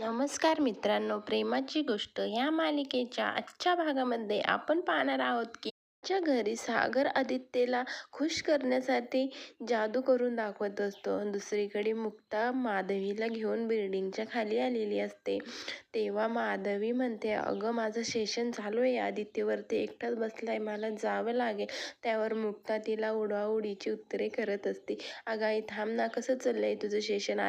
नमस्कार मित्रांनो, प्रेमाची गोष्ट या मालिकेच्या आजच्या भागामध्ये आपण पाहणार आहोत की च्या घरी सागर आदित्यला खुश करण्यासाठी जादू करून दाखवत असतो. दुसरीकडे मुक्ता माधवीला घेऊन बिल्डिंगच्या खाली आलेली असते. तेव्हा माधवी म्हणते, अगं माझं सेशन चालू आहे, आदित्यवरती एकटाच बसलाय, मला जावं लागेल. त्यावर मुक्ता तिला उडवाउडीची उत्तरे करत असते. अगं आई थांब ना, कसं चाललंय तुझं सेशन?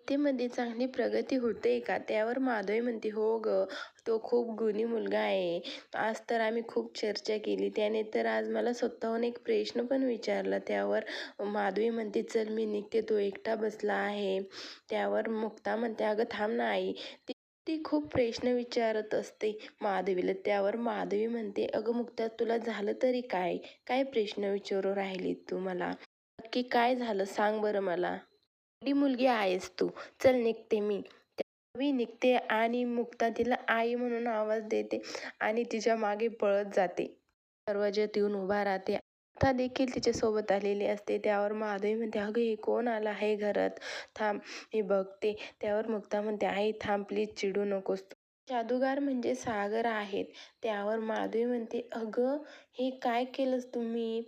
ते मध्ये चांगली प्रगती होते का? त्यावर माधवी म्हणते, हो ग, तो खूप गुणी मुलगा आहे. आज तर आम्ही खूप चर्चा केली. त्याने तर आज मला स्वतःहून एक प्रश्न पण विचारला. त्यावर माधवी म्हणते, चल मी निघते, तो एकटा बसला आहे. त्यावर मुक्ता म्हणते, अगं थांब ना आई, ती ती खूप प्रश्न विचारत असते माधवीला. त्यावर माधवी म्हणते, अगं मुक्ता, तुला झालं तरी काय? काय प्रश्न विचारू राहिली तू मला? नक्की काय झालं सांग बरं मला. मोठी मुलगी आहेस तू, चल निघते मी. मी निघते आणि मुक्ता तिला आई म्हणून आवाज देते आणि तिच्या मागे पळत जाते. दरवाज्यात येऊन उभा राहते. मुक्ता देखील तिच्यासोबत आलेली असते. त्यावर माधवी म्हणते, अगं हे कोण आलं आहे घरात? थांब मी बघते. त्यावर मुक्ता म्हणते, आई थांब प्लीज, चिडू नकोस. जादूगार म्हणजे सागर आहेत. त्यावर माधवी म्हणते, अगं हे काय केलंस तुम्ही?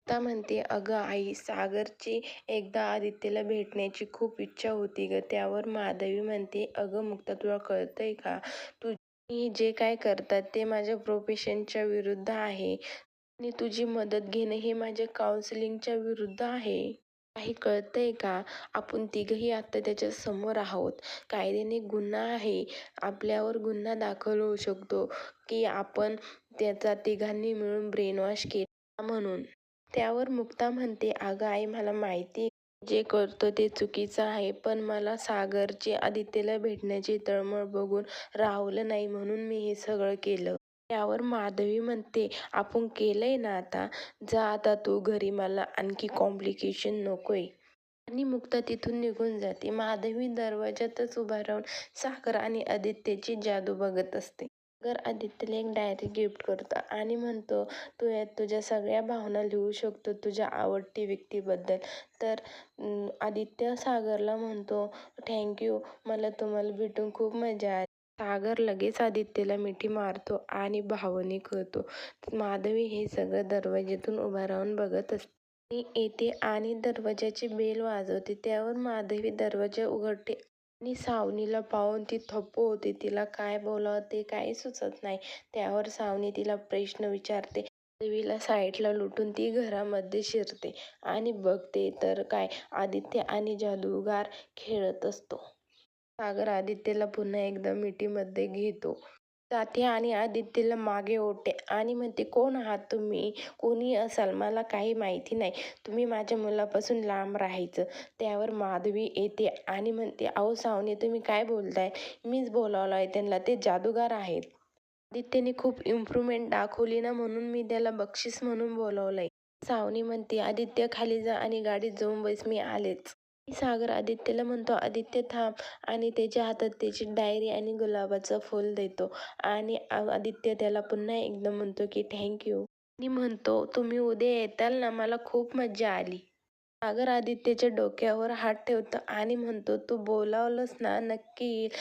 मुक्ता म्हणते, अगं आई, सागरची एकदा आदित्यला भेटण्याची खूप इच्छा होती ग. त्यावर माधवी म्हणते, अगं मुक्ता, तुला कळतंय का? तुम्ही जे काय करतात ते माझ्या प्रोफेशनच्या विरुद्ध आहे आणि तुझी मदत घेणं हे माझ्या काउन्सिलिंगच्या विरुद्ध आहे. काही कळतंय का? आपण तिघही आता त्याच्या समोर आहोत. कायद्याने गुन्हा आहे. आपल्यावर गुन्हा दाखल होऊ शकतो की आपण त्याचा तिघांनी मिळून ब्रेनवॉश केला म्हणून. त्यावर मुक्ता म्हणते, अगं आई, मला माहिती जे करतो ते चुकीचं आहे, पण मला सागरची आदित्यला भेटण्याची तळमळ बघून राहवलं नाही म्हणून मी हे सगळं केलं. त्यावर माधवी म्हणते, आपण केलंय ना आता, जा आता तू घरी, मला आणखी कॉम्प्लिकेशन नकोय. आणि मुक्ता तिथून निघून जाते. माधवी दरवाजातच उभा राहून सागर आणि आदित्यची जादू बघत असते. सागर आदित्यला एक डायरी गिफ्ट करतो आणि म्हणतो, तू यात तुझ्या सगळ्या भावना लिहू शकतो तुझ्या आवडती व्यक्तीबद्दल. तर आदित्य सागरला म्हणतो, थँक्यू, मला तुम्हाला भेटून खूप मजा आली. सागर लगेच आदित्यला मिठी मारतो आणि भावनिक होतो. माधवी हे सगळं दरवाज्यातून उभा राहून बघत असते. ती येते आणि दरवाजाची बेल वाजवते. त्यावर माधवी दरवाजा उघडते आणि सावनीला पाहून ती थप्प होते. तिला काय बोलावं ते काही सुचत नाही. त्यावर सावनी तिला प्रश्न विचारते. माधवीला साईडला लुटून ती घरामध्ये शिरते आणि बघते तर काय, आदित्य आणि जादूगार खेळत असतो. सागर आदित्यला पुन्हा एकदा मिठीमध्ये घेतो, जाते आणि आदित्यला मागे ओढते आणि म्हणते, कोण आहात तुम्ही? कोणी असाल, मला काही माहिती नाही. तुम्ही माझ्या मुलापासून लांब राहायचं. त्यावर माधवी येते आणि म्हणते, अहो सावनी, तुम्ही काय बोलताय? मीच बोलावलं आहे त्यांना, ते जादूगार आहेत. आदित्यने खूप इम्प्रूव्हमेंट दाखवली ना, म्हणून मी त्याला बक्षीस म्हणून बोलावलंय. सावनी म्हणते, आदित्य खाली जा आणि गाडीत जाऊन बस, मी आलेच. सागर आदित्यला म्हणतो, आदित्य थांब, आणि त्याच्या हातात त्याची डायरी आणि गुलाबाचं फूल देतो आणि आदित्य त्याला पुन्हा एकदा म्हणतो की थँक्यू आणि म्हणतो, तुम्ही उद्या येताल ना, मला खूप मजा आली. सागर आदित्यच्या डोक्यावर हात ठेवतो आणि म्हणतो, तू बोलावलंस ना, नक्की येईल.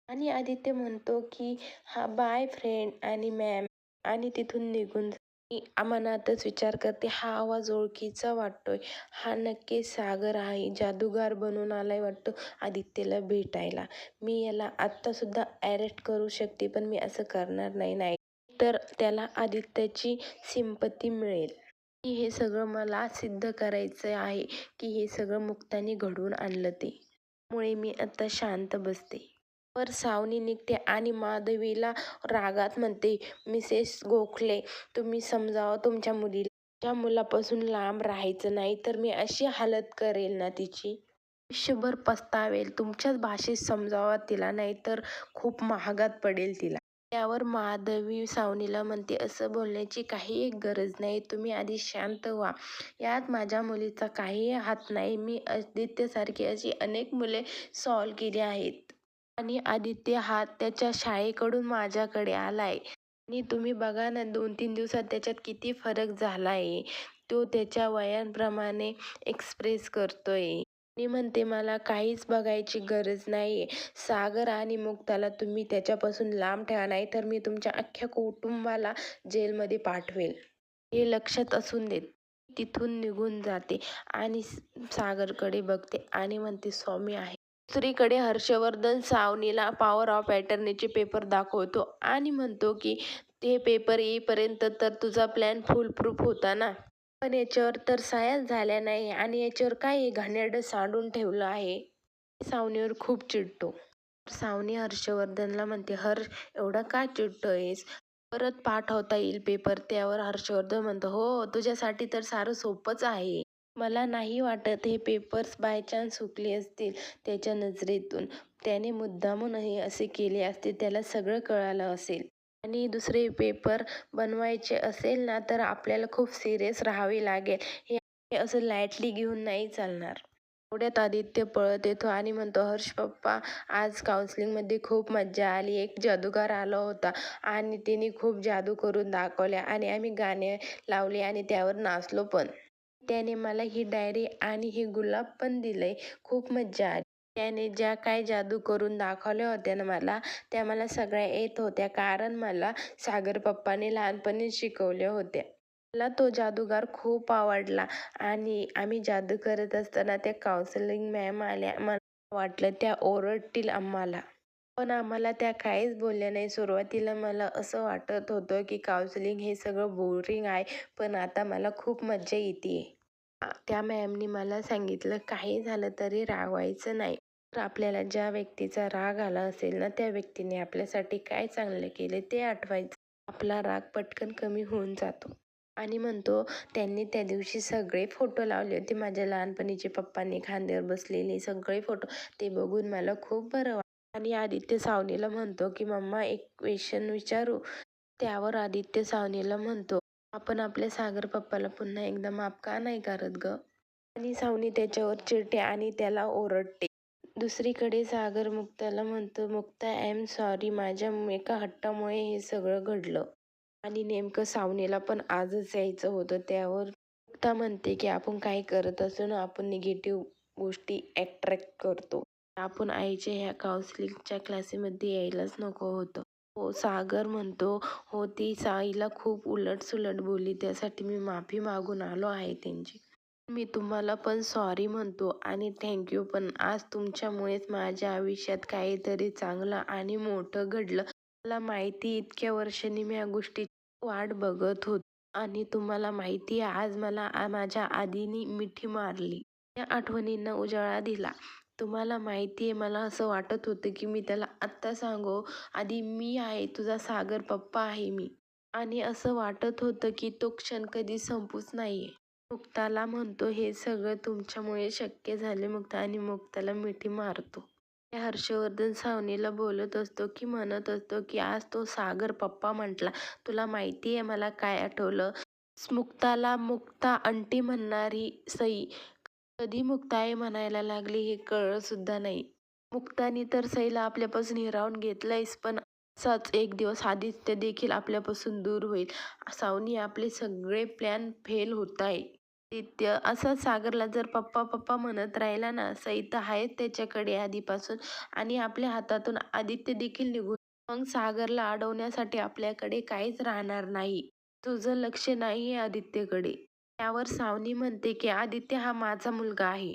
आणि आदित्य म्हणतो की हा बाय फ्रेंड आणि मॅम, आणि तिथून निघून मी मनातच विचार करते, हा आवाज ओळखीचा वाटतोय. हा नक्की सागर आहे, जादूगार बनून आलाय वाटतं आदित्यला भेटायला. मी याला आत्तासुद्धा अरेस्ट करू शकते, पण मी असं करणार नाही. नाही तर त्याला आदित्यची सिंपती मिळेल. हे सगळं मला सिद्ध करायचं आहे की हे सगळं मुक्ताने घडवून आणलं ते. त्यामुळे मी आता शांत बसते. वर सावनी निघते आणि माधवीला रागात म्हणते, मिसेस गोखले, तुम्ही समजावं तुमच्या मुलीला. तुमच्या मुलापासून लांब राहायचं, नाही तर मी अशी हालत करेल ना तिची, आयुष्यभर पस्तावेल. तुमच्याच भाषेत समजावा तिला, नाही तर खूप महागात पडेल तिला. त्यावर माधवी सावनीला म्हणते, असं बोलण्याची काही एक गरज नाही, तुम्ही आधी शांत व्हा. यात माझ्या मुलीचा काहीही हात नाही. मी आदित्यसारखी अशी अनेक मुले सॉल्व केली आहेत आणि आदित्य हा त्याच्या शाळेकडून माझ्याकडे आलाय आणि तुम्ही बघा ना, 2-3 दिवसात त्याच्यात किती फरक झालाय. तो त्याच्या वयाप्रमाणे एक्सप्रेस करतोय. मी म्हणते मला काहीच बघायची गरज नाहीये. सागर आणि मुक्ताला तुम्ही त्याच्यापासून लांब ठेवा, नाहीतर मी तुमच्या अख्ख्या कुटुंबाला जेलमध्ये पाठवेल. हे लक्षात असून देत. तिथून निघून जाते आणि सागरकडे बघते आणि म्हणते स्वामी आहे. दुसरीकडे हर्षवर्धन सावनीला पॉवर ऑफ अटर्नीचे पेपर दाखवतो आणि म्हणतो की ते पेपर येईपर्यंत तर तुझा प्लॅन फुल प्रूफ होता ना. पण याच्यावर तर सह्याच झाल्या नाही आणि याच्यावर काय घाणेरडं सांडून ठेवलं आहे. सावनीवर खूप चिडतो. सावनी हर्षवर्धनला म्हणते, हर्ष एवढा का चिडतोयस? परत पाठवता येईल पेपर. त्यावर हर्षवर्धन म्हणतो, हो तुझ्यासाठी तर सारं सोपंच आहे. मला नाही वाटत हे पेपर्स बाय चान्स सुकले असतील त्याच्या नजरेतून. त्याने मुद्दामून हे असे केले असते, त्याला सगळं कळालं असेल. आणि दुसरे पेपर बनवायचे असेल ना तर आपल्याला खूप सिरियस राहावे लागेल. हे असं लाईटली घेऊन नाही चालणार. एवढ्यात आदित्य पळत येतो आणि म्हणतो, हर्ष पप्पा आज काउन्सिलिंगमध्ये खूप मज्जा आली. एक जादूगार आला होता आणि तिने खूप जादू करून दाखवल्या आणि आम्ही गाणे लावले आणि त्यावर नाचलो पण. त्याने मला ही डायरी आणि हे गुलाब पण दिलंय. खूप मज्जा आली. त्याने ज्या काय जादू करून दाखवल्या होत्या ना मला, त्या मला सगळ्या येत होत्या, कारण मला सागर पप्पाने लहानपणी शिकवल्या होत्या. मला तो जादूगार खूप आवडला आणि आम्ही जादू करत असताना त्या काउन्सिलिंग मॅम आल्या. मला वाटलं त्या ओरडतील आम्हाला. पण आम्हाला त्या काहीच बोलल्या नाही. सुरुवातीला मला असं वाटत होतं की काउन्सिलिंग हे सगळं बोरिंग आहे, पण आता मला खूप मज्जा येते. त्या मॅमनी मला सांगितलं, काही झालं तरी रागवायचं नाही. तर आपल्याला ज्या व्यक्तीचा राग आला असेल ना, त्या व्यक्तीने आपल्यासाठी काय चांगलं केले ते आठवायचं. आपला राग पटकन कमी होऊन जातो. आणि म्हणतो, त्यांनी त्या दिवशी सगळे फोटो लावले होते माझ्या लहानपणीचे, पप्पांनी खांद्यावर बसलेले सगळे फोटो. ते बघून मला खूप बरं वाटलं. आणि आदित्य सावनीला म्हणतो की मम्मा एक क्वेश्चन विचारू? त्यावर आदित्य सावनीला म्हणतो, आपण आपल्या सागर पप्पाला पुन्हा एकदा माफ का नाही करत ग? आणि सावनी त्याच्यावर चिडते आणि त्याला ओरडते. दुसरीकडे सागर मुक्ताला म्हणतो, मुक्ता आय एम सॉरी, माझ्या एका हट्टामुळे हे सगळं घडलं. आणि नेमकं सावनीला पण आजच यायचं होतं. त्यावर मुक्ता म्हणते की आपण काय करत असतो ना, आपण निगेटिव्ह गोष्टी अट्रॅक्ट करतो. आपण आईच्या ह्या काउन्सिलिंगच्या क्लासेमध्ये यायलाच नको होतं. हो सागर म्हणतो, हो ती साईला खूप उलटसुलट बोलली, त्यासाठी मी माफी मागून आलो आहे त्यांची. मी तुम्हाला पण सॉरी म्हणतो आणि थँक्यू. पण आज तुमच्यामुळेच माझ्या आयुष्यात काहीतरी चांगलं आणि मोठं घडलं. मला माहिती इतक्या वर्षांनी मी या गोष्टी वाट बघत होतो आणि तुम्हाला माहिती आहे आज मला माझ्या आधीनी मिठी मारली. त्या आठवणींना उजाळा दिला. तुम्हाला माहिती आहे मला असं वाटत होतं की मी त्याला आत्ता सांगो, आधी मी आहे, तुझा सागर पप्पा आहे मी. आणि असं वाटत होतं की तो क्षण कधी संपूच नाहीये. मुक्ताला म्हणतो, हे सगळं तुमच्यामुळे शक्य झाले मुक्ता, आणि मुक्ताला मिठी मारतो. हर्षवर्धन सावनीला बोलत असतो की म्हणत असतो की आज तो सागर पप्पा म्हटला. तुला माहिती आहे मला काय आठवलं? मुक्ताला मुक्ता आंटी म्हणणारी सई कधी मुक्ता आहे म्हणायला लागली हे कळलं सुद्धा नाही. मुक्तानी तर सईला आपल्यापासून हिरावून घेतलंयच, पण असाच एक दिवस आदित्य देखील आपल्यापासून दूर होईल. सावनी आपले सगळे प्लॅन फेल होत आहे. आदित्य असा सागरला जर पप्पा पप्पा म्हणत राहिला ना, सई तर आहेच त्याच्याकडे आधीपासून आणि आपल्या हातातून आदित्य देखील निघून, मग सागरला अडवण्यासाठी आपल्याकडे काहीच राहणार नाही. तुझं लक्ष नाहीये आदित्यकडे. त्यावर सावनी म्हणते की आदित्य हा माझा मुलगा आहे.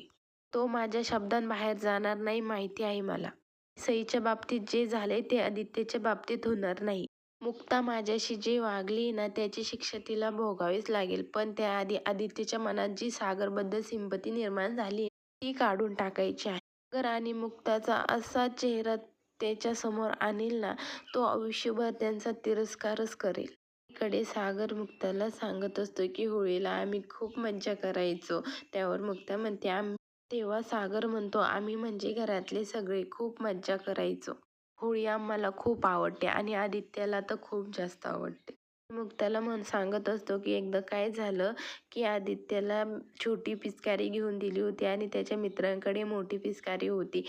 तो माझ्या शब्दांबाहेर जाणार नाही, माहिती आहे मला. सईच्या बाबतीत जे झाले ते आदित्यच्या बाबतीत होणार नाही. मुक्ता माझ्याशी जे वागली ना त्याची शिक्षा तिला भोगावीच लागेल, पण त्याआधी आदित्यच्या मनात जी सागरबद्दल सिंपती निर्माण झाली ती काढून टाकायची आहे. सागर आणि मुक्ताचा असा चेहरा त्याच्यासमोर आणील ना, तो आयुष्यभर त्यांचा तिरस्कारच करेल. इकडे सागर मुक्ताला सांगत असतो की होळीला आम्ही खूप मज्जा करायचो. त्यावर मुक्ता म्हणते आम्ही. तेव्हा सागर म्हणतो, आम्ही म्हणजे घरातले सगळे खूप मज्जा करायचो. होळी आम्हाला खूप आवडते आणि आदित्याला तर खूप जास्त आवडते. मुक्ताला सांगत असतो की एकदा काय झालं की आदित्याला छोटी पिचकारी घेऊन दिली होती आणि त्याच्या मित्रांकडे मोठी पिचकारी होती.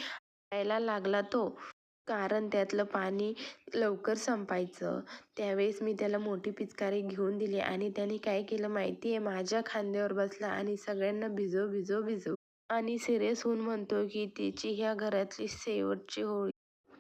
प्यायला लागला तो, कारण त्यातलं पाणी लवकर संपायचं. त्यावेळेस मी त्याला मोठी पिचकारी घेऊन दिली आणि त्याने काय केलं माहिती आहे, माझ्या खांद्यावर बसला आणि सगळ्यांना भिजव भिजव भिजव आणि सिरियस होऊन म्हणतो की तिची ह्या घरातली शेवटची होळी.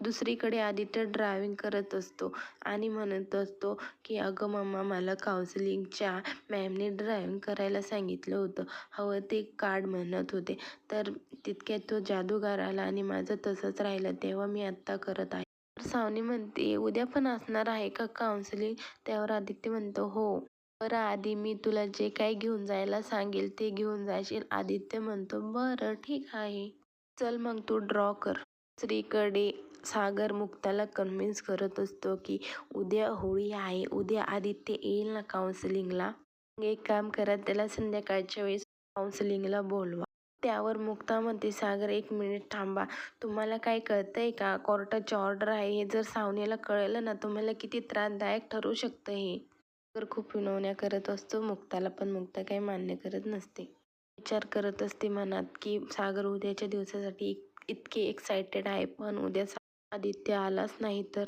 दुसरीकडे आदित्य ड्रायव्हिंग करत असतो आणि म्हणत असतो की अगं मम्मा, मला काउन्सिलिंगच्या मॅमने ड्रायव्हिंग करायला सांगितलं होतं, हवं ते काढ म्हणत होते. तर तितक्यात तो जादूगार आला आणि माझं तसंच राहिलं, तेव्हा मी आत्ता करत आहे. तर सावनी म्हणते, उद्या पण असणार आहे का काउन्सिलिंग? त्यावर आदित्य म्हणतो, हो. बरं, आधी मी तुला जे काही घेऊन जायला सांगेल ते घेऊन जाशील? आदित्य म्हणतो, बरं ठीक आहे. चल मग तू ड्रॉ कर. दुसरीकडे सागर मुक्ताला कन्व्हिन्स करत असतो की उद्या होळी आहे, उद्या आदित्य येईल ना काउन्सिलिंगला. एक काम करा, त्याला संध्याकाळच्या वेळेस काउन्सिलिंगला बोलवा. त्यावर मुक्ता म्हणते, सागर 1 मिनिट थांबा, तुम्हाला काय कळतंय का? कोर्टाची ऑर्डर आहे, हे जर सावनीला कळलं ना, तुम्हाला किती त्रासदायक ठरू शकतं हे. सागर खूप विनवण्या करत असतो मुक्ताला, पण मुक्ता काही मान्य करत नसते. विचार करत असते मनात की सागर उद्याच्या दिवसासाठी इतके एक्सायटेड आहे, पण उद्या आदित्य आलाच नाही तर.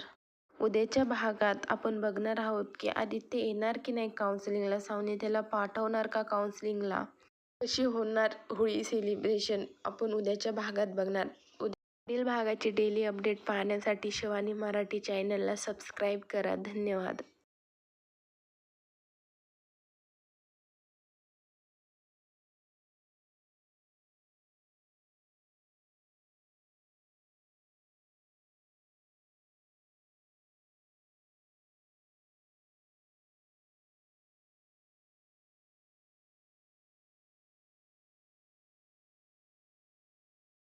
उद्याच्या भागात आपण बघणार आहोत की आदित्य येणार की नाही काउन्सिलिंगला, सावनी त्याला पाठवणार का काउन्सिलिंगला, कशी होणार होळी सेलिब्रेशन, आपण उद्याच्या भागात बघणार. पुढील भागाची डेली अपडेट पाहण्यासाठी शिवानी मराठी चॅनलला सबस्क्राईब करा. धन्यवाद.